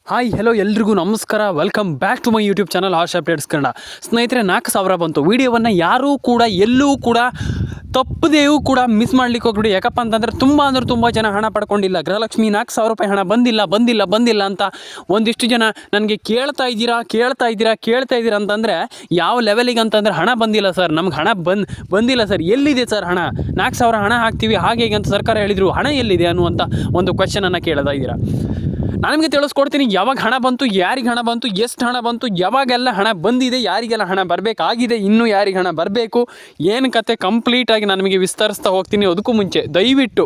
Hi hello ಎಲ್ರಿಗೂ ನಮಸ್ಕಾರ. Welcome back to my YouTube channel Asha updates Kannada. ಸ್ನೇಹಿತರೆ, 4,000 ಬಂತು. ವಿಡಿಯೋವನ್ನು ಯಾರೂ ಕೂಡ ಎಲ್ಲೂ ಕೂಡ ತಪ್ಪದೇವು ಕೂಡ ಮಿಸ್ ಮಾಡ್ಲಿಕ್ಕೆ ಹೋಗ್ಬಿಡಿ. ಯಾಕಪ್ಪ ಅಂತಂದರೆ ತುಂಬ ಜನ ಹಣ ಪಡ್ಕೊಂಡಿಲ್ಲ. ಗೃಹಲಕ್ಷ್ಮಿ 4,000 ರೂಪಾಯಿ ಹಣ ಬಂದಿಲ್ಲ ಅಂತ ಒಂದಿಷ್ಟು ಜನ ನನಗೆ ಕೇಳ್ತಾ ಇದ್ದೀರಾ ಅಂತಂದರೆ ಯಾವ ಲೆವೆಲಿಗೆ ಅಂತಂದರೆ ಹಣ ಬಂದಿಲ್ಲ ಸರ್, ನಮ್ಗೆ ಹಣ ಬಂದಿಲ್ಲ ಸರ್, ಎಲ್ಲಿದೆ ಸರ್ ಹಣ? 4,000 ಹಣ ಹಾಕ್ತೀವಿ ಹಾಗೆ ಅಂತ ಸರ್ಕಾರ ಹೇಳಿದರು, ಹಣ ಎಲ್ಲಿದೆ ಅನ್ನುವಂಥ ಒಂದು ಕ್ವೆಶ್ಚನನ್ನು ಕೇಳ್ತಾ ಇದ್ದೀರಾ. ನಾನು ನಿಮಗೆ ತಿಳಿಸ್ಕೊಡ್ತೀನಿ ಯಾವಾಗ ಹಣ ಬಂತು, ಯಾರಿಗೆ ಹಣ ಬಂತು, ಎಷ್ಟು ಹಣ ಬಂತು, ಯಾವಾಗೆಲ್ಲ ಹಣ ಬಂದಿದೆ, ಯಾರಿಗೆಲ್ಲ ಹಣ ಬರಬೇಕಾಗಿದೆ, ಇನ್ನೂ ಯಾರಿಗೆ ಹಣ ಬರಬೇಕು, ಏನು ಕತೆ ಕಂಪ್ಲೀಟಾಗಿ ನಾನು ನಿಮಗೆ ವಿಸ್ತರಿಸ್ತಾ ಹೋಗ್ತೀನಿ. ಅದಕ್ಕೂ ಮುಂಚೆ ದಯವಿಟ್ಟು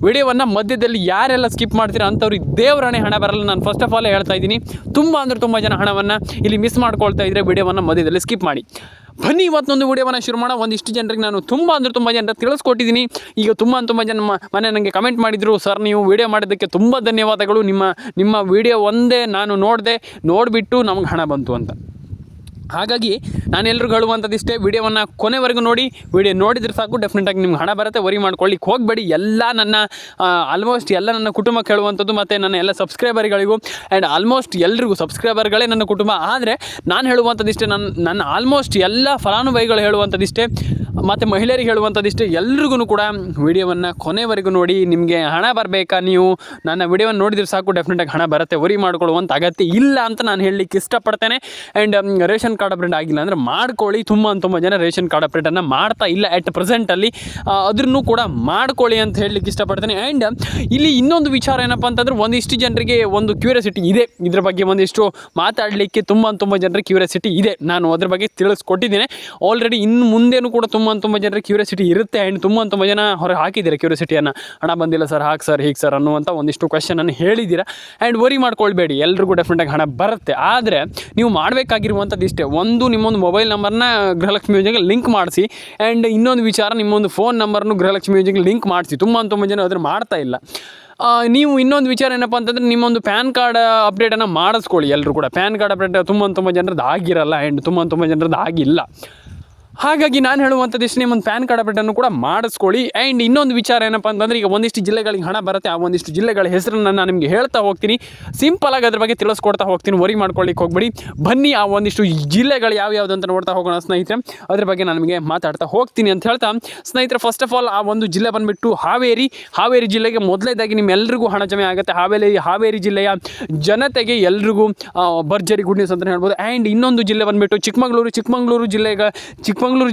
ವಿಡಿಯೋವನ್ನು ಮಧ್ಯದಲ್ಲಿ ಯಾರೆಲ್ಲ ಸ್ಕಿಪ್ ಮಾಡ್ತೀರಾ ಅಂಥವ್ರಿಗೆ ದೇವರಣೆ ಹಣ ಬರಲ್ಲ. ನಾನು ಫಸ್ಟ್ ಆಫ್ ಆಲ್ ಹೇಳ್ತಾ ಇದ್ದೀನಿ, ತುಂಬ ಜನ ಹಣವನ್ನು ಇಲ್ಲಿ ಮಿಸ್ ಮಾಡ್ಕೊಳ್ತಾ ಇದ್ದರೆ ವಿಡಿಯೋವನ್ನು ಮಧ್ಯದಲ್ಲಿ ಸ್ಕಿಪ್ ಮಾಡಿ. ಬನ್ನಿ ಇವತ್ತೊಂದು ವಿಡಿಯೋವನ್ನು ಶುರು ಮಾಡೋಣ. ಒಂದಿಷ್ಟು ಜನರಿಗೆ ನಾನು ತುಂಬ ಜನ ತಿಳಿಸ್ಕೊಟ್ಟಿದ್ದೀನಿ. ಈಗ ತುಂಬ ಜನ ಮನೆ ನನಗೆ ಕಮೆಂಟ್ ಮಾಡಿದರು, ಸರ್ ನೀವು ವಿಡಿಯೋ ಮಾಡಿದ್ದಕ್ಕೆ ತುಂಬ ಧನ್ಯವಾದಗಳು, ನಿಮ್ಮ ವಿಡಿಯೋ ಒಂದೇ ನಾನು ನೋಡಿಬಿಟ್ಟು ನಮಗೆ ಹಣ ಬಂತು ಅಂತ. ಹಾಗಾಗಿ ನಾನು ಎಲ್ರಿಗೂ ಹೇಳುವಂಥದ್ದಿಷ್ಟೇ, ವಿಡಿಯೋವನ್ನು ಕೊನೆವರೆಗೂ ನೋಡಿ. ವಿಡಿಯೋ ನೋಡಿದರೆ ಸಾಕು, ಡೆಫಿನೆಟಾಗಿ ನಿಮ್ಗೆ ಹಣ ಬರುತ್ತೆ. ವರಿ ಮಾಡ್ಕೊಳ್ಳಿಕ್ಕೆ ಹೋಗಬೇಡಿ. ಆಲ್ಮೋಸ್ಟ್ ಎಲ್ಲ ನನ್ನ ಕುಟುಂಬಕ್ಕೆ ಹೇಳುವಂಥದ್ದು, ಮತ್ತು ನನ್ನ ಎಲ್ಲ ಸಬ್ಸ್ಕ್ರೈಬರ್ಗಳಿಗೂ ಆ್ಯಂಡ್ ಆಲ್ಮೋಸ್ಟ್ ಎಲ್ರಿಗೂ ಸಬ್ಸ್ಕ್ರೈಬರ್ಗಳೇ ನನ್ನ ಕುಟುಂಬ. ಆದರೆ ನಾನು ಹೇಳುವಂಥದ್ದಿಷ್ಟೇ, ನನ್ನ ಆಲ್ಮೋಸ್ಟ್ ಎಲ್ಲ ಫಲಾನುಭವಿಗಳು ಹೇಳುವಂಥದ್ದಿಷ್ಟೇ, ಮತ್ತು ಮಹಿಳೆಯರಿಗೆ ಹೇಳುವಂಥದ್ದಿಷ್ಟೇ, ಎಲ್ರಿಗೂ ಕೂಡ ವಿಡಿಯೋವನ್ನು ಕೊನೆವರೆಗೂ ನೋಡಿ. ನಿಮಗೆ ಹಣ ಬರಬೇಕಾ, ನೀವು ನನ್ನ ವಿಡಿಯೋವನ್ನು ನೋಡಿದರೆ ಸಾಕು, ಡೆಫಿನೆಟಾಗಿ ಹಣ ಬರುತ್ತೆ. ವರಿ ಮಾಡ್ಕೊಳ್ಳುವಂಥ ಅಗತ್ಯ ಇಲ್ಲ ಅಂತ ನಾನು ಹೇಳಲಿಕ್ಕೆ ಇಷ್ಟಪಡ್ತೇನೆ. ಆ್ಯಂಡ್ ರೇಷನ್ ಕಾರ್ಡ್ ಅಪ್ಡೇಟ್ ಆಗಿಲ್ಲ ಅಂದರೆ ಮಾಡ್ಕೊಳ್ಳಿ. ತುಂಬ ಜನ ರೇಷನ್ ಕಾರ್ಡ್ ಅಪ್ಡೇಟನ್ನು ಮಾಡ್ತಾ ಇಲ್ಲ ಎಟ್ ಪ್ರೆಸೆಂಟಲ್ಲಿ, ಅದನ್ನು ಕೂಡ ಮಾಡ್ಕೊಳ್ಳಿ ಅಂತ ಹೇಳಲಿಕ್ಕೆ ಇಷ್ಟಪಡ್ತೇನೆ. ಆ್ಯಂಡ್ ಇಲ್ಲಿ ಇನ್ನೊಂದು ವಿಚಾರ ಏನಪ್ಪ ಅಂತಂದರೆ, ಒಂದಿಷ್ಟು ಜನರಿಗೆ ಒಂದು ಕ್ಯೂರಿಯಾಸಿಟಿ ಇದೆ, ಇದ್ರ ಬಗ್ಗೆ ಒಂದಿಷ್ಟು ಮಾತಾಡಲಿಕ್ಕೆ ತುಂಬ ಜನರಿಗೆ ಕ್ಯೂರಿಯಾಸಿಟಿ ಇದೆ. ನಾನು ಅದ್ರ ಬಗ್ಗೆ ತಿಳಿಸ್ಕೊಟ್ಟಿದ್ದೇನೆ ಆಲ್ರೆಡಿ. ಇನ್ನು ಮುಂದೇನು ಕೂಡ ತುಂಬ ಜನರಿಗೆ ಕ್ಯೂರಿಯಾಸಿಟಿ ಇರುತ್ತೆ. ಆ್ಯಂಡ್ ತುಂಬ ಜನ ಹೊರಗೆ ಹಾಕಿದ್ದೀರಾ ಕ್ಯೂರಿಯಾಸಿಟಿಯನ್ನು, ಹಣ ಬಂದಿಲ್ಲ ಸರ್, ಹಾಗೆ ಸರ್, ಹೀಗೆ ಸರ್ ಅನ್ನುವಂಥ ಒಂದಿಷ್ಟು ಕ್ವೆಶ್ಚನನ್ನು ಹೇಳಿದ್ದೀರಾ. ಆ್ಯಂಡ್ ವರಿ ಮಾಡ್ಕೊಳ್ಬೇಡಿ, ಎಲ್ರಿಗೂ ಡೆಫಿನೆಟಾಗಿ ಹಣ ಬರುತ್ತೆ. ಆದರೆ ನೀವು ಮಾಡಬೇಕಾಗಿರುವಂಥದ್ದು ಇಷ್ಟೇ, ಒಂದು ನಿಮ್ಮೊಂದು ಮೊಬೈಲ್ ನಂಬರ್ನ ಗೃಹಲಕ್ಷ್ಮಿ ಯೋಜನೆಗೆ ಲಿಂಕ್ ಮಾಡಿಸಿ. ಆ್ಯಂಡ್ ಇನ್ನೊಂದು ವಿಚಾರ, ನಿಮ್ಮೊಂದು ಫೋನ್ ನಂಬರ್ನು ಗೃಹಲಕ್ಷ್ಮಿ ಯೋಜನೆಗೆ ಲಿಂಕ್ ಮಾಡಿಸಿ. ತುಂಬ ಜನ ಅದನ್ನು ಮಾಡ್ತಾ ಇಲ್ಲ. ನೀವು ಇನ್ನೊಂದು ವಿಚಾರ ಏನಪ್ಪ ಅಂತಂದರೆ, ನಿಮ್ಮೊಂದು ಪ್ಯಾನ್ ಕಾರ್ಡ್ ಅಪ್ಡೇಟನ್ನು ಮಾಡಿಸ್ಕೊಳ್ಳಿ. ಎಲ್ಲರೂ ಕೂಡ ಪ್ಯಾನ್ ಕಾರ್ಡ್ ಅಪ್ಡೇಟ್ ತುಂಬ ಜನರದ್ದು ಆಗಿರಲ್ಲ, ಆ್ಯಂಡ್ ತುಂಬ ಜನರದ್ದು ಆಗಿಲ್ಲ. ಹಾಗಾಗಿ ನಾನು ಹೇಳುವಂಥದ್ದು ಇಷ್ಟು, ನಿಮ್ಮೊಂದು ಪ್ಯಾನ್ ಕಾರ್ಡ್ ಅಪ್ಡೇಟನ್ನು ಕೂಡ ಮಾಡಿಸ್ಕೊಳ್ಳಿ. ಆ್ಯಂಡ್ ಇನ್ನೊಂದು ವಿಚಾರ ಏನಪ್ಪ ಅಂತಂದರೆ, ಈಗ ಒಂದಿಷ್ಟು ಜಿಲ್ಲೆಗಳಿಗೆ ಹಣ ಬರುತ್ತೆ. ಆ ಒಂದಿಷ್ಟು ಜಿಲ್ಲೆಗಳ ಹೆಸರನ್ನು ನಾನು ನಿಮಗೆ ಹೇಳ್ತಾ ಹೋಗ್ತೀನಿ. ಸಿಂಪಲಾಗಿ ಅದ್ರ ಬಗ್ಗೆ ತಿಳಿಸ್ಕೊಡ್ತಾ ಹೋಗ್ತೀನಿ, ವರಿ ಮಾಡ್ಕೊಳ್ಳಿಕ್ಕೆ ಹೋಗ್ಬೇಡಿ. ಬನ್ನಿ ಆ ಒಂದಿಷ್ಟು ಜಿಲ್ಲೆಗಳು ಯಾವ್ಯಾವುದು ಅಂತ ನೋಡ್ತಾ ಹೋಗೋಣ ಸ್ನೇಹಿತರೆ. ಅದ್ರ ಬಗ್ಗೆ ನಾನು ನಿಮಗೆ ಮಾತಾಡ್ತಾ ಹೋಗ್ತೀನಿ ಅಂತ ಹೇಳ್ತಾ, ಸ್ನೇಹಿತರೆ ಫಸ್ಟ್ ಆಫ್ ಆಲ್ ಆ ಒಂದು ಜಿಲ್ಲೆ ಬಂದುಬಿಟ್ಟು ಹಾವೇರಿ ಜಿಲ್ಲೆಗೆ ಮೊದಲೇದಾಗಿ ನಿಮ್ಮೆಲ್ಲರಿಗೂ ಹಣ ಜಮೆ ಆಗುತ್ತೆ. ಹಾವೇರಿ ಜಿಲ್ಲೆಯ ಜನತೆಗೆ ಎಲ್ರಿಗೂ ಭರ್ಜರಿ ಗುಡ್ ನ್ಯೂಸ್ ಅಂತಲೇ ಹೇಳ್ಬೋದು. ಆ್ಯಂಡ್ ಇನ್ನೊಂದು ಜಿಲ್ಲೆ ಬಂದುಬಿಟ್ಟು ಚಿಕ್ಕಮಗಳೂರು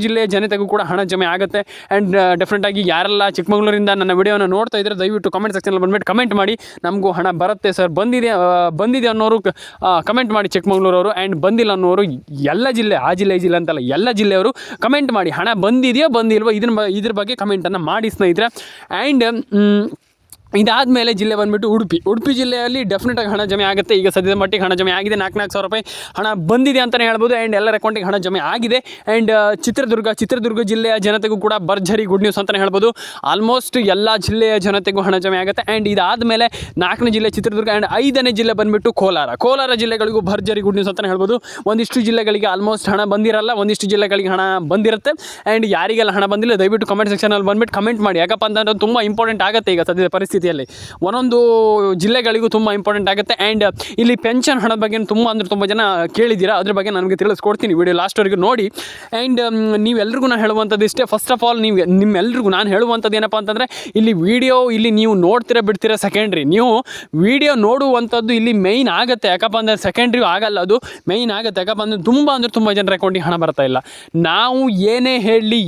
ಜಿಲ್ಲೆಯ ಜನತೆಗೂ ಕೂಡ ಹಣ ಜಮೆ ಆಗುತ್ತೆ. ಆ್ಯಂಡ್ ಡೆಫಿನೆಟಾಗಿ ಯಾರೆಲ್ಲ ಚಿಕ್ಕಮಗಳೂರಿಂದ ನನ್ನ ವಿಡಿಯೋನ ನೋಡ್ತಾ ಇದ್ದರೆ ದಯವಿಟ್ಟು ಕಮೆಂಟ್ ಸೆಕ್ಷನಲ್ಲಿ ಬಂದುಬಿಟ್ಟು ಕಮೆಂಟ್ ಮಾಡಿ, ನಮಗೂ ಹಣ ಬರುತ್ತೆ ಸರ್, ಬಂದಿದೆ ಅನ್ನೋರು ಕಮೆಂಟ್ ಮಾಡಿ ಚಿಕ್ಕಮಗಳೂರವರು. ಆ್ಯಂಡ್ ಬಂದಿಲ್ಲ ಅನ್ನೋರು ಎಲ್ಲ ಜಿಲ್ಲೆ, ಆ ಜಿಲ್ಲೆ ಈ ಜಿಲ್ಲೆ ಅಂತಲ್ಲ, ಎಲ್ಲ ಜಿಲ್ಲೆಯವರು ಕಮೆಂಟ್ ಮಾಡಿ, ಹಣ ಬಂದಿದೆಯೋ ಬಂದಿಲ್ವೋ ಇದ್ರ ಬಗ್ಗೆ ಕಮೆಂಟನ್ನು ಮಾಡಿ ಸ್ನೇಹಿತರೆ. ಆ್ಯಂಡ್ ಇದಾದಮೇಲೆ ಜಿಲ್ಲೆ ಬಂದುಬಿಟ್ಟು ಉಡುಪಿ ಜಿಲ್ಲೆಯಲ್ಲಿ ಡೆಫಿನೆಟಾಗಿ ಹಣ ಜಮೆ ಆಗುತ್ತೆ. ಈಗ ಸದ್ಯದ ಮಟ್ಟಿಗೆ ಹಣ ಜಮೆ ಆಗಿದೆ, 4,000 ರೂಪಾಯಿ ಹಣ ಬಂದಿದೆ ಅಂತಲೇ ಹೇಳ್ಬೋದು. ಆ್ಯಂಡ್ ಎಲ್ಲರ ಅಕೌಂಟಿಗೆ ಹಣ ಜಮೆ ಆಗಿದೆ. ಆ್ಯಂಡ್ ಚಿತ್ರದುರ್ಗ ಜಿಲ್ಲೆಯ ಜನತೆಗೂ ಕೂಡ ಭರ್ಜರಿ ಗುಡ್ ನ್ಯೂಸ್ ಅಂತಲೇ ಹೇಳ್ಬೋದು. ಆಲ್ಮೋಸ್ಟ್ ಎಲ್ಲ ಜಿಲ್ಲೆಯ ಜನತೆಗೂ ಹಣ ಜಮೆ ಆಗುತ್ತೆ. ಆ್ಯಂಡ್ ಇದಾದಮೇಲೆ 4ನೇ ಜಿಲ್ಲೆ ಚಿತ್ರದುರ್ಗ, ಆ್ಯಂಡ್ 5ನೇ ಜಿಲ್ಲೆ ಬಂದುಬಿಟ್ಟು ಕೋಲಾರ ಜಿಲ್ಲೆಗಳಿಗೂ ಭರ್ಜರಿ ಗುಡ್ ನ್ಯೂಸ್ ಅಂತಲೇ ಹೇಳ್ಬೋದು. ಒಂದಿಷ್ಟು ಜಿಲ್ಲೆಗಳಿಗೆ ಆಲ್ಮೋಸ್ಟ್ ಹಣ ಬಂದಿರಲ್ಲ, ಒಂದಿಷ್ಟು ಜಿಲ್ಲೆಗಳಿಗೆ ಹಣ ಬಂದಿರುತ್ತೆ. ಆ್ಯಂಡ್ ಯಾರಿಗೆಲ್ಲ ಹಣ ಬಂದಿಲ್ಲ ದಯವಿಟ್ಟು ಕಮೆಂಟ್ ಸೆಕ್ಷನಲ್ಲಿ ಬಂದುಬಿಟ್ಟು ಕಮೆಂಟ್ ಮಾಡಿ. ಯಾಕಪ್ಪ ಅಂತಂದರೆ ತುಂಬ ಇಂಪಾರ್ಟೆಂಟ್ ಆಗುತ್ತೆ ಈಗ ಸದ್ಯದ ಪರಿಸ್ಥಿತಿಯಲ್ಲಿ, ಒಂದೊಂದು ಜಿಲ್ಲೆಗಳಿಗೂ ತುಂಬ ಇಂಪಾರ್ಟೆಂಟ್ ಆಗುತ್ತೆ. ಆ್ಯಂಡ್ ಇಲ್ಲಿ ಪೆನ್ಷನ್ ಹಣದ ಬಗ್ಗೆ ತುಂಬ ಜನ ಕೇಳಿದ್ದೀರಾ, ಅದ್ರ ಬಗ್ಗೆ ನನಗೆ ತಿಳಿಸ್ಕೊಡ್ತೀನಿ, ವಿಡಿಯೋ ಲಾಸ್ಟ್ವರೆಗೂ ನೋಡಿ. ಆ್ಯಂಡ್ ನೀವೆಲ್ರಿಗೂ ನಾನು ಹೇಳುವಂಥದ್ದು ಇಷ್ಟೇ, ಫಸ್ಟ್ ಆಫ್ ಆಲ್ ನಿಮ್ಮೆಲ್ರಿಗೂ ನಾನು ಹೇಳುವಂಥದ್ದು ಏನಪ್ಪ ಅಂತಂದರೆ, ಇಲ್ಲಿ ನೀವು ನೋಡ್ತೀರಾ ಬಿಡ್ತೀರಾ ಸೆಕೆಂಡ್ರಿ, ನೀವು ವಿಡಿಯೋ ನೋಡುವಂಥದ್ದು ಇಲ್ಲಿ ಮೇಯ್ನ್ ಆಗುತ್ತೆ. ಯಾಕಪ್ಪ ಅಂದರೆ ಸೆಕೆಂಡ್ರಿ ಆಗಲ್ಲ, ಅದು ಮೇಯ್ನ್ ಆಗುತ್ತೆ. ಯಾಕಪ್ಪ ಅಂದರೆ ತುಂಬ ಜನರ ಅಕೌಂಟಿಗೆ ಹಣ ಬರ್ತಾ ಇಲ್ಲ. ನಾವು ಏನೇ ಹೇಳಲಿ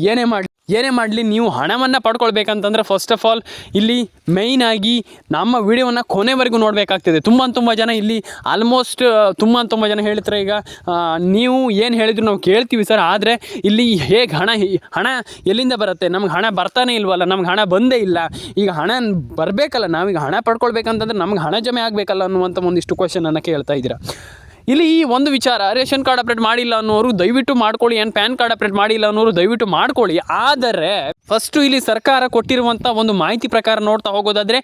ಏನೇ ಮಾಡಲಿ ನೀವು ಹಣವನ್ನು ಪಡ್ಕೊಳ್ಬೇಕಂತಂದರೆ ಫಸ್ಟ್ ಆಫ್ ಆಲ್ ಇಲ್ಲಿ ಮೇಯ್ನಾಗಿ ನಮ್ಮ ವಿಡಿಯೋವನ್ನು ಕೊನೆವರೆಗೂ ನೋಡಬೇಕಾಗ್ತದೆ. ತುಂಬ ಜನ ಇಲ್ಲಿ ಆಲ್ಮೋಸ್ಟ್ ತುಂಬ ಜನ ಹೇಳ್ತಾರೆ, ಈಗ ನೀವು ಏನು ಹೇಳಿದ್ರು ನಾವು ಕೇಳ್ತೀವಿ ಸರ್, ಆದರೆ ಇಲ್ಲಿ ಹೇಗೆ ಹಣ ಎಲ್ಲಿಂದ ಬರುತ್ತೆ, ನಮ್ಗೆ ಹಣ ಬರ್ತಾನೆ ಇಲ್ವಲ್ಲ, ನಮ್ಗೆ ಹಣ ಬಂದೇ ಇಲ್ಲ, ಈಗ ಹಣ ಬರಬೇಕಲ್ಲ, ನಾವೀಗ ಹಣ ಪಡ್ಕೊಳ್ಬೇಕಂತಂದ್ರೆ ನಮ್ಗೆ ಹಣ ಜಮೆ ಆಗಬೇಕಲ್ಲ ಅನ್ನುವಂಥ ಒಂದಿಷ್ಟು ಕ್ವೆಶ್ಚನನ್ನು ಕೇಳ್ತಾ ಇದ್ದೀರಾ. ಇಲ್ಲಿ ಈ ಒಂದು ವಿಚಾರ, ರೇಷನ್ ಕಾರ್ಡ್ ಅಪ್ಡೇಟ್ ಮಾಡಿಲ್ಲ ಅನ್ನೋರು ದಯವಿಟ್ಟು ಮಾಡ್ಕೊಳ್ಳಿ, ಏನು ಪ್ಯಾನ್ ಕಾರ್ಡ್ ಅಪ್ಡೇಟ್ ಮಾಡಿಲ್ಲ ಅನ್ನೋರು ದಯವಿಟ್ಟು ಮಾಡ್ಕೊಳ್ಳಿ. ಆದರೆ ಫಸ್ಟು ಇಲ್ಲಿ ಸರ್ಕಾರ ಕೊಟ್ಟಿರುವಂಥ ಒಂದು ಮಾಹಿತಿ ಪ್ರಕಾರ ನೋಡ್ತಾ ಹೋಗೋದಾದರೆ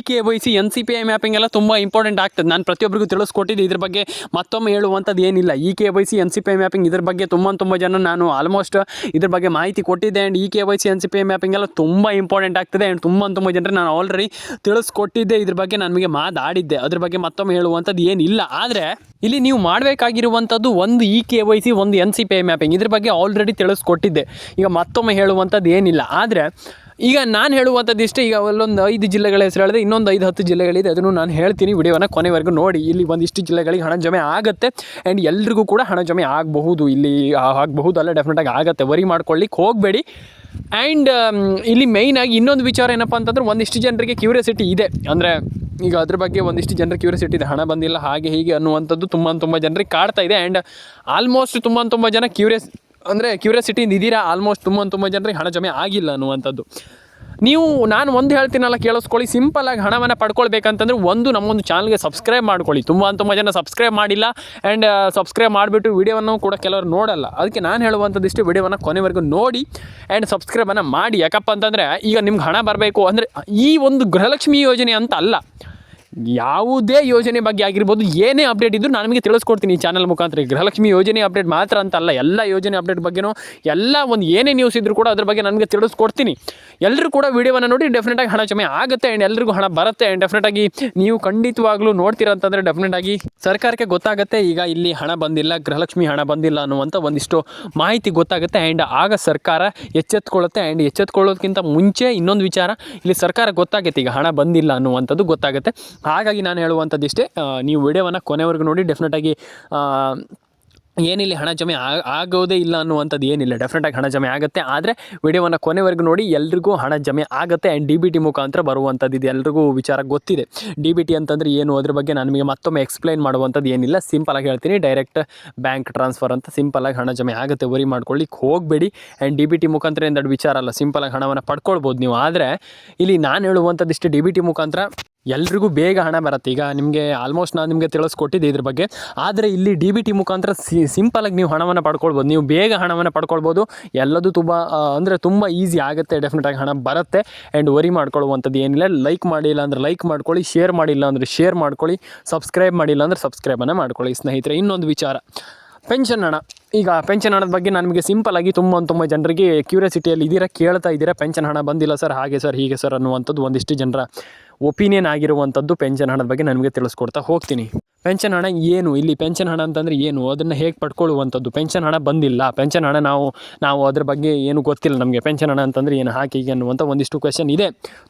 KYC NCPI ಮ್ಯಾಪಿಂಗ್ ಎಲ್ಲ ತುಂಬ ಇಂಪಾರ್ಟೆಂಟ್ ಆಗ್ತದೆ. ನಾನು ಪ್ರತಿಯೊಬ್ಬರಿಗೂ ತಿಳಿಸ್ಕೊಟ್ಟಿದ್ದೆ, ಇದ್ರ ಬಗ್ಗೆ ಮತ್ತೊಮ್ಮೆ ಹೇಳುವಂಥದ್ದು ಏನಿಲ್ಲ. KYC NCPI ಮ್ಯಾಪಿಂಗ್ ಇದ್ರ ಬಗ್ಗೆ ತುಂಬ ಜನ ನಾನು ಆಲ್ಮೋಸ್ಟ್ ಇದ್ರ ಬಗ್ಗೆ ಮಾಹಿತಿ ಕೊಟ್ಟಿದ್ದೆ. ಆ್ಯಂಡ್ KYC NCPI ಮ್ಯಾಪಿಂಗ್ ಎಲ್ಲ ತುಂಬ ಇಂಪಾರ್ಟೆಂಟ್ ಆಗ್ತದೆ. ಆ್ಯಂಡ್ ತುಂಬ ಜನರಿಗೆ ನಾನು ಆಲ್ರೆಡಿ ತಿಳಿಸ್ಕೊಟ್ಟಿದ್ದೆ, ಇದ್ರ ಬಗ್ಗೆ ನನಗೆ ಮಾತಾಡಿದ್ದೆ, ಅದ್ರ ಬಗ್ಗೆ ಮತ್ತೊಮ್ಮೆ ಹೇಳುವಂಥದ್ದು ಏನಿಲ್ಲ. ಆದರೆ ಇಲ್ಲಿ ನೀವು ಮಾಡಬೇಕಾಗಿರುವಂಥದ್ದು ಒಂದು KYC, ಒಂದು NCPI ಮ್ಯಾಪಿಂಗ್, ಇದ್ರ ಬಗ್ಗೆ ಆಲ್ರೆಡಿ ತಿಳಿಸ್ಕೊಟ್ಟಿದ್ದೆ. ಈಗ ಮತ್ತೊಮ್ಮೆ ಹೇಳುವಂಥದ್ದು ಏನಿಲ್ಲ. ಆದರೆ ಈಗ ನಾನು ಹೇಳುವಂಥದ್ದು ಇಷ್ಟೇ. ಈಗ ಅಲ್ಲೊಂದು 5 ಜಿಲ್ಲೆಗಳ ಹೆಸರು ಹೇಳಿದೆ, ಇನ್ನೊಂದು 5-10 ಜಿಲ್ಲೆಗಳಿದೆ, ಅದನ್ನು ನಾನು ಹೇಳ್ತೀನಿ. ವಿಡಿಯೋನ ಕೊನೆವರೆಗೂ ನೋಡಿ. ಇಲ್ಲಿ ಒಂದಿಷ್ಟು ಜಿಲ್ಲೆಗಳಿಗೆ ಹಣ ಜಮೆ ಆಗುತ್ತೆ ಆ್ಯಂಡ್ ಎಲ್ರಿಗೂ ಕೂಡ ಹಣ ಜಮೆ ಆಗಬಹುದು. ಇಲ್ಲಿ ಆಗಬಹುದು ಅಲ್ಲ, ಡೆಫಿನೆಟಾಗಿ ಆಗುತ್ತೆ, ವರಿ ಮಾಡ್ಕೊಳ್ಳಿಕ್ಕೆ ಹೋಗಬೇಡಿ. ಆ್ಯಂಡ್ ಇಲ್ಲಿ ಮೇಯ್ನಾಗಿ ಇನ್ನೊಂದು ವಿಚಾರ ಏನಪ್ಪ ಅಂತಂದ್ರೆ, ಒಂದಿಷ್ಟು ಜನರಿಗೆ ಕ್ಯೂರಿಯಾಸಿಟಿ ಇದೆ. ಅಂದರೆ ಈಗ ಅದ್ರ ಬಗ್ಗೆ ಒಂದಿಷ್ಟು ಜನರಿಗೆ ಕ್ಯೂರಿಯಾಸಿಟಿ ಇದೆ, ಹಣ ಬಂದಿಲ್ಲ ಹಾಗೆ ಹೀಗೆ ಅನ್ನುವಂಥದ್ದು ತುಂಬ ಜನರಿಗೆ ಕಾಡ್ತಾ ಇದೆ. ಆ್ಯಂಡ್ ಆಲ್ಮೋಸ್ಟ್ ತುಂಬ ಜನ ಕ್ಯೂರಿಯಾಸಿಟಿಯಿಂದ ಇದ್ದೀರಾ. ಆಲ್ಮೋಸ್ಟ್ ತುಂಬ ಜನರಿಗೆ ಹಣ ಜಮೆ ಆಗಿಲ್ಲ ಅನ್ನುವಂಥದ್ದು. ನಾನು ಒಂದು ಹೇಳ್ತೀನಲ್ಲ, ಕೇಳಿಸ್ಕೊಳ್ಳಿ. ಸಿಂಪಲಾಗಿ ಹಣವನ್ನು ಪಡ್ಕೊಳ್ಬೇಕಂತಂದ್ರೆ ನಮ್ಮೊಂದು ಚಾನಲ್ಗೆ ಸಬ್ಸ್ಕ್ರೈಬ್ ಮಾಡ್ಕೊಳ್ಳಿ. ತುಂಬ ಜನ ಸಬ್ಸ್ಕ್ರೈಬ್ ಮಾಡಿಲ್ಲ. ಆ್ಯಂಡ್ ಸಬ್ಸ್ಕ್ರೈಬ್ ಮಾಡಿಬಿಟ್ಟು ವಿಡಿಯೋವನ್ನು ಕೂಡ ಕೆಲವರು ನೋಡಲ್ಲ. ಅದಕ್ಕೆ ನಾನು ಹೇಳುವಂಥದ್ದು ಇಷ್ಟೇ, ವಿಡಿಯೋವನ್ನು ಕೊನೆವರೆಗೂ ನೋಡಿ ಆ್ಯಂಡ್ ಸಬ್ಸ್ಕ್ರೈಬನ್ನು ಮಾಡಿ. ಯಾಕಪ್ಪ ಅಂತಂದರೆ ಈಗ ನಿಮ್ಗೆ ಹಣ ಬರಬೇಕು ಅಂದರೆ ಈ ಒಂದು ಗೃಹಲಕ್ಷ್ಮಿ ಯೋಜನೆ ಅಂತ ಅಲ್ಲ, ಯಾವುದೇ ಯೋಜನೆ ಬಗ್ಗೆ ಆಗಿರ್ಬೋದು, ಏನೇ ಅಪ್ಡೇಟ್ ಇದ್ದರೂ ನಾನು ನಿಮಗೆ ತಿಳಿಸ್ಕೊಡ್ತೀನಿ ಈ ಚಾನಲ್ ಮುಖಾಂತರ. ಗೃಹಲಕ್ಷ್ಮಿ ಯೋಜನೆ ಅಪ್ಡೇಟ್ ಮಾತ್ರ ಅಂತ ಅಲ್ಲ, ಎಲ್ಲ ಯೋಜನೆ ಅಪ್ಡೇಟ್ ಬಗ್ಗೆನೂ ಎಲ್ಲ ಒಂದು ಏನೇ ನ್ಯೂಸ್ ಇದ್ದರೂ ಕೂಡ ಅದ್ರ ಬಗ್ಗೆ ನನಗೆ ತಿಳಿಸ್ಕೊಡ್ತೀನಿ. ಎಲ್ಲರೂ ಕೂಡ ವೀಡಿಯೋವನ್ನು ನೋಡಿ ಡೆಫಿನೆಟಾಗಿ ಹಣ ಜಮೆ ಆಗುತ್ತೆ ಆ್ಯಂಡ್ ಎಲ್ರಿಗೂ ಹಣ ಬರುತ್ತೆ. ಆ್ಯಂಡ್ ಡೆಫಿನೆಟಾಗಿ ನೀವು ಖಂಡಿತವಾಗ್ಲೂ ನೋಡ್ತೀರ ಅಂತಂದರೆ ಡೆಫಿನೆಟಾಗಿ ಸರ್ಕಾರಕ್ಕೆ ಗೊತ್ತಾಗುತ್ತೆ, ಈಗ ಇಲ್ಲಿ ಹಣ ಬಂದಿಲ್ಲ, ಗೃಹಲಕ್ಷ್ಮಿ ಹಣ ಬಂದಿಲ್ಲ ಅನ್ನುವಂಥ ಒಂದಿಷ್ಟು ಮಾಹಿತಿ ಗೊತ್ತಾಗುತ್ತೆ. ಆ್ಯಂಡ್ ಆಗ ಸರ್ಕಾರ ಎಚ್ಚೆತ್ಕೊಳ್ಳುತ್ತೆ. ಆ್ಯಂಡ್ ಎಚ್ಚೆತ್ಕೊಳ್ಳೋದಕ್ಕಿಂತ ಮುಂಚೆ ಇನ್ನೊಂದು ವಿಚಾರ, ಇಲ್ಲಿ ಸರ್ಕಾರ ಗೊತ್ತಾಗುತ್ತೆ ಈಗ ಹಣ ಬಂದಿಲ್ಲ ಅನ್ನುವಂಥದ್ದು ಗೊತ್ತಾಗುತ್ತೆ. ಹಾಗಾಗಿ ನಾನು ಹೇಳುವಂಥದ್ದು ಇಷ್ಟೇ, ನೀವು ವಿಡಿಯೋವನ್ನು ಕೊನೆವರೆಗೂ ನೋಡಿ. ಡೆಫಿನೆಟಾಗಿ ಏನಿಲ್ಲ, ಹಣ ಜಮೆ ಆಗೋದೇ ಇಲ್ಲ ಅನ್ನುವಂಥದ್ದು ಏನಿಲ್ಲ, ಡೆಫಿನೆಟಾಗಿ ಹಣ ಜಮೆ ಆಗುತ್ತೆ. ಆದರೆ ವಿಡಿಯೋವನ್ನು ಕೊನೆವರೆಗೂ ನೋಡಿ, ಎಲ್ರಿಗೂ ಹಣ ಜಮೆ ಆಗುತ್ತೆ. ಆ್ಯಂಡ್ DBT ಮುಖಾಂತರ ಬರುವಂಥದ್ದು ಇದು ಎಲ್ರಿಗೂ ವಿಚಾರ ಗೊತ್ತಿದೆ. DBT ಅಂತಂದರೆ ಏನು, ಅದ್ರ ಬಗ್ಗೆ ನಾನು ನಿಮಗೆ ಮತ್ತೊಮ್ಮೆ ಎಕ್ಸ್ಪ್ಲೈನ್ ಮಾಡುವಂಥದ್ದು ಏನಿಲ್ಲ. ಸಿಂಪಲಾಗಿ ಹೇಳ್ತೀನಿ, ಡೈರೆಕ್ಟ್ ಬ್ಯಾಂಕ್ ಟ್ರಾನ್ಸ್ಫರ್ ಅಂತ ಸಿಂಪಲಾಗಿ ಹಣ ಜಮೆ ಆಗುತ್ತೆ, ವರಿ ಮಾಡ್ಕೊಳ್ಳಿಕ್ಕೆ ಹೋಗಬೇಡಿ. ಆ್ಯಂಡ್ DBT ಮುಖಾಂತರ ಏನು ದೊಡ್ಡ ವಿಚಾರ ಅಲ್ಲ, ಸಿಂಪಲಾಗಿ ಹಣವನ್ನು ಪಡ್ಕೊಳ್ಬೋದು ನೀವು. ಆದರೆ ಇಲ್ಲಿ ನಾನು ಹೇಳುವಂಥದ್ದು ಇಷ್ಟು, DBT ಮುಖಾಂತರ ಎಲ್ರಿಗೂ ಬೇಗ ಹಣ ಬರುತ್ತೆ. ಈಗ ನಿಮಗೆ ಆಲ್ಮೋಸ್ಟ್ ನಾನು ನಿಮಗೆ ತಿಳಿಸ್ಕೊಟ್ಟಿದ್ದೆ ಇದ್ರ ಬಗ್ಗೆ. ಆದರೆ ಇಲ್ಲಿ DBT ಮುಖಾಂತರ ಸಿಂಪಲಾಗಿ ನೀವು ಹಣವನ್ನು ಪಡ್ಕೊಳ್ಬೋದು, ನೀವು ಬೇಗ ಹಣವನ್ನು ಪಡ್ಕೊಳ್ಬೋದು. ಎಲ್ಲದೂ ತುಂಬ ಈಸಿ ಆಗುತ್ತೆ, ಡೆಫಿನೆಟಾಗಿ ಹಣ ಬರುತ್ತೆ. ಆ್ಯಂಡ್ ವರಿ ಮಾಡ್ಕೊಳ್ಳುವಂಥದ್ದು ಏನಿಲ್ಲ. ಲೈಕ್ ಮಾಡಿಲ್ಲ ಅಂದರೆ ಲೈಕ್ ಮಾಡ್ಕೊಳ್ಳಿ, ಶೇರ್ ಮಾಡಿಲ್ಲ ಅಂದರೆ ಶೇರ್ ಮಾಡ್ಕೊಳ್ಳಿ, ಸಬ್ಸ್ಕ್ರೈಬ್ ಮಾಡಿಲ್ಲ ಅಂದರೆ ಸಬ್ಸ್ಕ್ರೈಬನ್ನು ಮಾಡ್ಕೊಳ್ಳಿ ಸ್ನೇಹಿತರೆ. ಇನ್ನೊಂದು ವಿಚಾರ, ಪೆನ್ಷನ್ ಹಣ. ಈಗ ಪೆನ್ಷನ್ ಹಣದ ಬಗ್ಗೆ ನಾನು ನಿಮಗೆ ಸಿಂಪಲಾಗಿ ತುಂಬ ಜನರಿಗೆ ಕ್ಯೂರಿಯಾಸಿಟಿಯಲ್ಲಿ ಕೇಳ್ತಾ ಇದ್ದೀರಾ, ಪೆನ್ಷನ್ ಹಣ ಬಂದಿಲ್ಲ ಸರ್, ಹಾಗೆ ಸರ್ ಹೀಗೆ ಸರ್ ಅನ್ನುವಂಥದ್ದು ಒಂದಿಷ್ಟು ಜನರ ಒಪಿನಿಯನ್ ಆಗಿರುವಂಥದ್ದು ಪೆನ್ಷನ್ ಹಣದ ಬಗ್ಗೆ ನನಗೆ ತಿಳಿಸ್ಕೊಡ್ತಾ ಹೋಗ್ತೀನಿ. ಪೆನ್ಷನ್ ಹಣ ಏನು, ಇಲ್ಲಿ ಪೆನ್ಷನ್ ಹಣ ಅಂತಂದರೆ ಏನು, ಅದನ್ನು ಹೇಗೆ ಪಡ್ಕೊಳ್ಳುವಂಥದ್ದು. ಪೆನ್ಷನ್ ಹಣ ಬಂದಿಲ್ಲ, ಪೆನ್ಷನ್ ಹಣ ನಾವು ಅದ್ರ ಬಗ್ಗೆ ಏನು ಗೊತ್ತಿಲ್ಲ ನಮಗೆ, ಪೆನ್ಷನ್ ಹಣ ಅಂತಂದರೆ ಏನು, ಹಾಗೆ ಹೀಗೆ ಅನ್ನುವಂಥ ಒಂದಿಷ್ಟು ಕ್ವೆಶ್ಚನ್ ಇದೆ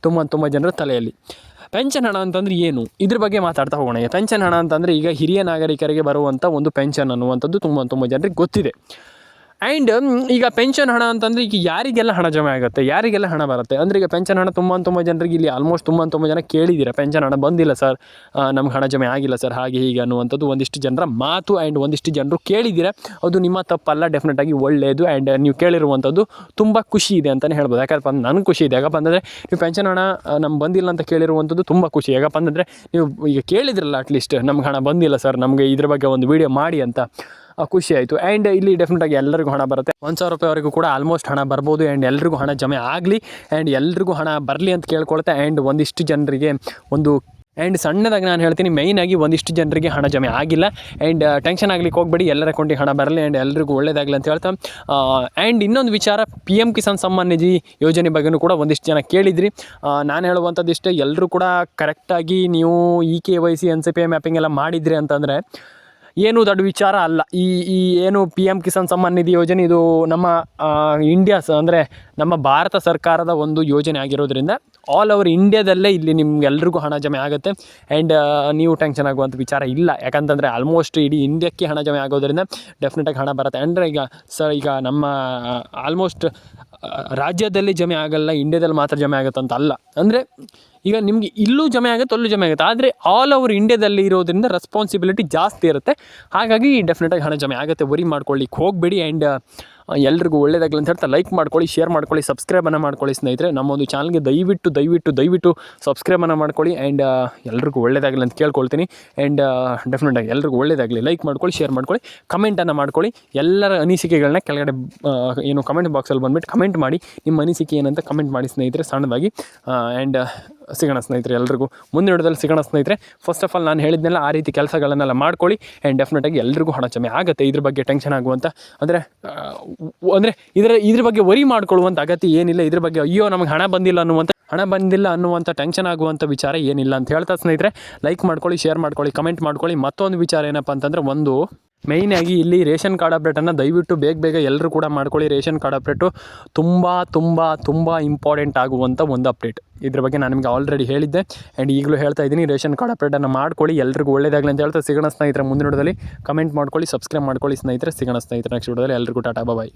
ತುಂಬ ಜನರ ತಲೆಯಲ್ಲಿ. ಪೆನ್ಷನ್ ಹಣ ಅಂತಂದರೆ ಏನು, ಇದ್ರ ಬಗ್ಗೆ ಮಾತಾಡ್ತಾ ಹೋಗೋಣ. ಪೆನ್ಷನ್ ಹಣ ಅಂತಂದರೆ ಈಗ ಹಿರಿಯ ನಾಗರಿಕರಿಗೆ ಬರುವಂಥ ಒಂದು ಪೆನ್ಷನ್ ಅನ್ನುವಂಥದ್ದು ತುಂಬ ಜನರಿಗೆ ಗೊತ್ತಿದೆ. ಆ್ಯಂಡ್ ಈಗ ಪೆನ್ಷನ್ ಹಣ ಅಂತಂದರೆ ಈಗ ಯಾರಿಗೆಲ್ಲ ಹಣ ಜಮೆ ಆಗುತ್ತೆ, ಯಾರಿಗೆಲ್ಲ ಹಣ ಬರುತ್ತೆ ಅಂದರೆ, ಈಗ ಪೆನ್ಷನ್ ಹಣ ತುಂಬ ಜನರಿಗೆ ಇಲ್ಲಿ ಆಲ್ಮೋಸ್ಟ್ ತುಂಬ ಜನ ಕೇಳಿದ್ದೀರ, ಪೆನ್ಷನ್ ಹಣ ಬಂದಿಲ್ಲ ಸರ್, ನಮ್ಗೆ ಹಣ ಜಮೆ ಆಗಿಲ್ಲ ಸರ್, ಹಾಗೆ ಹೀಗೆ ಅನ್ನುವಂಥದ್ದು ಒಂದಿಷ್ಟು ಜನರ ಮಾತು. ಆ್ಯಂಡ್ ಒಂದಿಷ್ಟು ಜನರು ಕೇಳಿದ್ದೀರ, ಅದು ನಿಮ್ಮ ತಪ್ಪಲ್ಲ, ಡೆಫಿನೆಟಾಗಿ ಒಳ್ಳೆಯದು. ಆ್ಯಂಡ್ ನೀವು ಕೇಳಿರುವಂಥದ್ದು ತುಂಬ ಖುಷಿ ಇದೆ ಅಂತಲೇ ಹೇಳ್ಬೋದು. ಯಾಕಪ್ಪ ಅಂದ್ರೆ ನನಗೆ ಖುಷಿ ಇದೆ. ಯಾಕಪ್ಪ ಅಂದರೆ ನೀವು ಪೆನ್ಷನ್ ಹಣ ನಮ್ಗೆ ಬಂದಿಲ್ಲ ಅಂತ ಕೇಳಿರುವಂಥದ್ದು ತುಂಬ ಖುಷಿ. ಯಾಕಪ್ಪ ಅಂತಂದರೆ ನೀವು ಈಗ ಕೇಳಿದ್ರಲ್ಲ, ಅಟ್ಲೀಸ್ಟ್ ನಮ್ಗೆ ಹಣ ಬಂದಿಲ್ಲ ಸರ್, ನಮಗೆ ಇದ್ರ ಬಗ್ಗೆ ಒಂದು ವೀಡಿಯೋ ಮಾಡಿ ಅಂತ, ಖುಷಿ ಆಯಿತು. ಆ್ಯಂಡ್ ಇಲ್ಲಿ ಡೆಫಿನೆಟಾಗಿ ಎಲ್ಲರಿಗೂ ಹಣ ಬರುತ್ತೆ. 1,000 ರೂಪಾಯಿವರೆಗೂ ಕೂಡ ಆಲ್ಮೋಸ್ಟ್ ಹಣ ಬರ್ಬೋದು. ಆ್ಯಂಡ್ ಎಲ್ರಿಗೂ ಹಣ ಜಮೆ ಆಗಲಿ ಆ್ಯಂಡ್ ಎಲ್ರಿಗೂ ಹಣ ಬರಲಿ ಅಂತ ಕೇಳ್ಕೊಳ್ತೆ. ಆ್ಯಂಡ್ ಒಂದಿಷ್ಟು ಜನರಿಗೆ ಆ್ಯಂಡ್ ಸಣ್ಣದಾಗಿ ನಾನು ಹೇಳ್ತೀನಿ, ಮೇಯ್ನಾಗಿ ಒಂದಿಷ್ಟು ಜನರಿಗೆ ಹಣ ಜಮೆ ಆಗಿಲ್ಲ. ಆ್ಯಂಡ್ ಟೆನ್ಷನ್ ಆಗಲಿಕ್ಕೆ ಹೋಗಬೇಡಿ, ಎಲ್ಲರ ಅಕೌಂಟಿಗೆ ಹಣ ಬರಲಿ ಆ್ಯಂಡ್ ಎಲ್ರಿಗೂ ಒಳ್ಳೇದಾಗಲಿ ಅಂತ ಹೇಳ್ತಾ. ಆ್ಯಂಡ್ ಇನ್ನೊಂದು ವಿಚಾರ, PM ಕಿಸಾನ್ ಸಮ್ಮಾನ್ ನಿಧಿ ಯೋಜನೆ ಬಗ್ಗೆಯೂ ಕೂಡ ಒಂದಿಷ್ಟು ಜನ ಕೇಳಿದ್ರಿ. ನಾನು ಹೇಳುವಂಥದ್ದು ಇಷ್ಟೇ, ಎಲ್ಲರೂ ಕೂಡ ಕರೆಕ್ಟಾಗಿ ನೀವು KYC NCPI ಮ್ಯಾಪಿಂಗ್ ಎಲ್ಲ ಮಾಡಿದ್ರಿ ಅಂತಂದರೆ ಏನು ದೊಡ್ಡ ವಿಚಾರ ಅಲ್ಲ. ಈ ಏನು PM ಕಿಸಾನ್ ಸಮ್ಮಾನ್ ನಿಧಿ ಯೋಜನೆ, ಇದು ನಮ್ಮ ಅಂದರೆ ನಮ್ಮ ಭಾರತ ಸರ್ಕಾರದ ಒಂದು ಯೋಜನೆ ಆಗಿರೋದ್ರಿಂದ ಆಲ್ ಓವರ್ ಇಂಡಿಯಾದಲ್ಲೇ ಇಲ್ಲಿ ನಿಮ್ಗೆಲ್ರಿಗೂ ಹಣ ಜಮೆ ಆಗುತ್ತೆ. ಆ್ಯಂಡ್ ನೀವು ಟೆನ್ಷನ್ ಆಗುವಂಥ ವಿಚಾರ ಇಲ್ಲ. ಯಾಕಂತಂದರೆ ಆಲ್ಮೋಸ್ಟ್ ಇಡೀ ಇಂಡಿಯಾಕ್ಕೆ ಹಣ ಜಮೆ ಆಗೋದ್ರಿಂದ ಡೆಫಿನೆಟಾಗಿ ಹಣ ಬರುತ್ತೆ. ಅಂದರೆ ಈಗ ನಮ್ಮ ಆಲ್ಮೋಸ್ಟ್ ರಾಜ್ಯದಲ್ಲಿ ಜಮೆ ಆಗಲ್ಲ, ಇಂಡಿಯಾದಲ್ಲಿ ಮಾತ್ರ ಜಮೆ ಆಗುತ್ತೆ ಅಂತ ಅಲ್ಲ. ಅಂದರೆ ಈಗ ನಿಮಗೆ ಇಲ್ಲೂ ಜಮೆ ಆಗುತ್ತೆ, ಅಲ್ಲೂ ಜಮೆ ಆಗುತ್ತೆ. ಆದರೆ ಆಲ್ ಓವರ್ ಇಂಡಿಯಾದಲ್ಲಿ ಇರೋದ್ರಿಂದ ರೆಸ್ಪಾನ್ಸಿಬಿಲಿಟಿ ಜಾಸ್ತಿ ಇರುತ್ತೆ. ಹಾಗಾಗಿ ಡೆಫಿನೆಟಾಗಿ ಹಣ ಜಮೆ ಆಗುತ್ತೆ, ವರಿ ಮಾಡ್ಕೊಳ್ಳಿಕ್ಕೆ ಹೋಗಬೇಡಿ. ಆ್ಯಂಡ್ ಎಲ್ರಿಗೂ ಒಳ್ಳೇದಾಗಲಿ ಅಂತ ಹೇಳ್ತಾ ಲೈಕ್ ಮಾಡ್ಕೊಳ್ಳಿ, ಶೇರ್ ಮಾಡ್ಕೊಳ್ಳಿ, ಸಬ್ಸ್ಕ್ರೈಬನ್ನು ಮಾಡ್ಕೊಳ್ಳಿ ಸ್ನೇಹಿತರೆ. ನಮ್ಮ ಒಂದು ಚಾನಲ್ಗೆ ದಯವಿಟ್ಟು ಸಬ್ಸ್ಕ್ರೈಬನ್ನು ಮಾಡ್ಕೊಳ್ಳಿ. ಆ್ಯಂಡ್ ಎಲ್ರಿಗೂ ಒಳ್ಳೇದಾಗಲಿ ಅಂತ ಕೇಳ್ಕೊಳ್ತೀನಿ. ಆ್ಯಂಡ್ ಡೆಫಿನೆಟಾಗಿ ಎಲ್ರಿಗೂ ಒಳ್ಳೇದಾಗಲಿ. ಲೈಕ್ ಮಾಡ್ಕೊಳ್ಳಿ, ಶೇರ್ ಮಾಡ್ಕೊಳ್ಳಿ, ಕಮೆಂಟನ್ನು ಮಾಡ್ಕೊಳ್ಳಿ. ಎಲ್ಲರ ಅನಿಸಿಕೆಗಳನ್ನ ಕೆಳಗಡೆ ಏನು ಕಮೆಂಟ್ ಬಾಕ್ಸಲ್ಲಿ ಬಂದುಬಿಟ್ಟು ಕಮೆಂಟ್ ಮಾಡಿ. ನಿಮ್ಮ ಅನಿಸಿಕೆ ಏನಂತ ಕಮೆಂಟ್ ಮಾಡಿ ಸ್ನೇಹಿತರೆ ಸಣ್ಣದಾಗಿ. ಆ್ಯಂಡ್ ಸಿಗೋಣ ಸ್ನೇಹಿತರೆ, ಎಲ್ರಿಗೂ ಮುಂದಿನ ವಿಡಿಯೋದಲ್ಲಿ ಸಿಗೋಣ ಸ್ನೇಹಿತರೆ. ಫಸ್ಟ್ ಆಫ್ ಆಲ್ ನಾನು ಹೇಳಿದ್ನೆಲ್ಲ ಆ ರೀತಿ ಕೆಲಸಗಳನ್ನೆಲ್ಲ ಮಾಡ್ಕೊಳ್ಳಿ. ಆ್ಯಂಡ್ ಡೆಫಿನೆಟಾಗಿ ಎಲ್ರಿಗೂ ಹಣ ಜಮೆ ಆಗುತ್ತೆ. ಇದ್ರ ಬಗ್ಗೆ ಟೆನ್ಷನ್ ಆಗುವಂಥ ಅಂದರೆ ಇದ್ರ ಬಗ್ಗೆ ವರಿ ಮಾಡ್ಕೊಳ್ಳುವಂಥ ಅಗತ್ಯ ಏನಿಲ್ಲ. ಇದ್ರ ಬಗ್ಗೆ ಅಯ್ಯೋ ನಮಗೆ ಹಣ ಬಂದಿಲ್ಲ ಅನ್ನುವಂಥ ಟೆನ್ಷನ್ ಆಗುವಂಥ ವಿಚಾರ ಏನಿಲ್ಲ ಅಂತ ಹೇಳ್ತಾ ಸ್ನೇಹಿತರೆ, ಲೈಕ್ ಮಾಡ್ಕೊಳ್ಳಿ, ಶೇರ್ ಮಾಡ್ಕೊಳ್ಳಿ, ಕಮೆಂಟ್ ಮಾಡ್ಕೊಳ್ಳಿ. ಮತ್ತೊಂದು ವಿಚಾರ ಏನಪ್ಪ ಅಂತಂದರೆ, ಒಂದು ಮೇಯ್ನಾಗಿ ಇಲ್ಲಿ ರೇಷನ್ ಕಾರ್ಡ್ ಅಪ್ಡೇಟನ್ನು ದಯವಿಟ್ಟು ಬೇಗ ಎಲ್ಲರೂ ಕೂಡ ಮಾಡ್ಕೊಳ್ಳಿ. ರೇಷನ್ ಕಾರ್ಡ್ ಅಪ್ಡೇಟು ತುಂಬ ಇಂಪಾರ್ಟೆಂಟ್ ಆಗುವಂಥ ಒಂದು ಅಪ್ಡೇಟ್. ಇದ್ರ ಬಗ್ಗೆ ನಾನು ನಿಮಗೆ ಆಲ್ರೆಡಿ ಹೇಳಿದ್ದೆ ಆ್ಯಂಡ್ ಈಗಲೂ ಹೇಳ್ತಾ ಇದ್ದೀನಿ. ರೇಷನ್ ಕಾರ್ಡ್ ಅಪ್ಡೇಟನ್ನು ಮಾಡ್ಕೊಳ್ಳಿ, ಎಲ್ರಿಗೂ ಒಳ್ಳೇದಾಗಲಿ ಅಂತ ಹೇಳ್ತಾ ಸಿಗೋಣ ಸ್ನೇಹಿತರೆ ಮುಂದಿನ ವಿಡಿಯೋದಲ್ಲಿ. ಕಮೆಂಟ್ ಮಾಡ್ಕೊಳ್ಳಿ, ಸಬ್ಸ್ಕ್ರೈಬ್ ಮಾಡ್ಕೊಳ್ಳಿ ಸ್ನೇಹಿತರೆ. ಸಿಗೋಣ ಸ್ನೇಹಿತರೆ ನೆಕ್ಸ್ಟ್ ವಿಡಿಯೋದಲ್ಲಿ. ಎಲ್ರಿಗೂ ಟಾಟಾ ಬಾಯ್.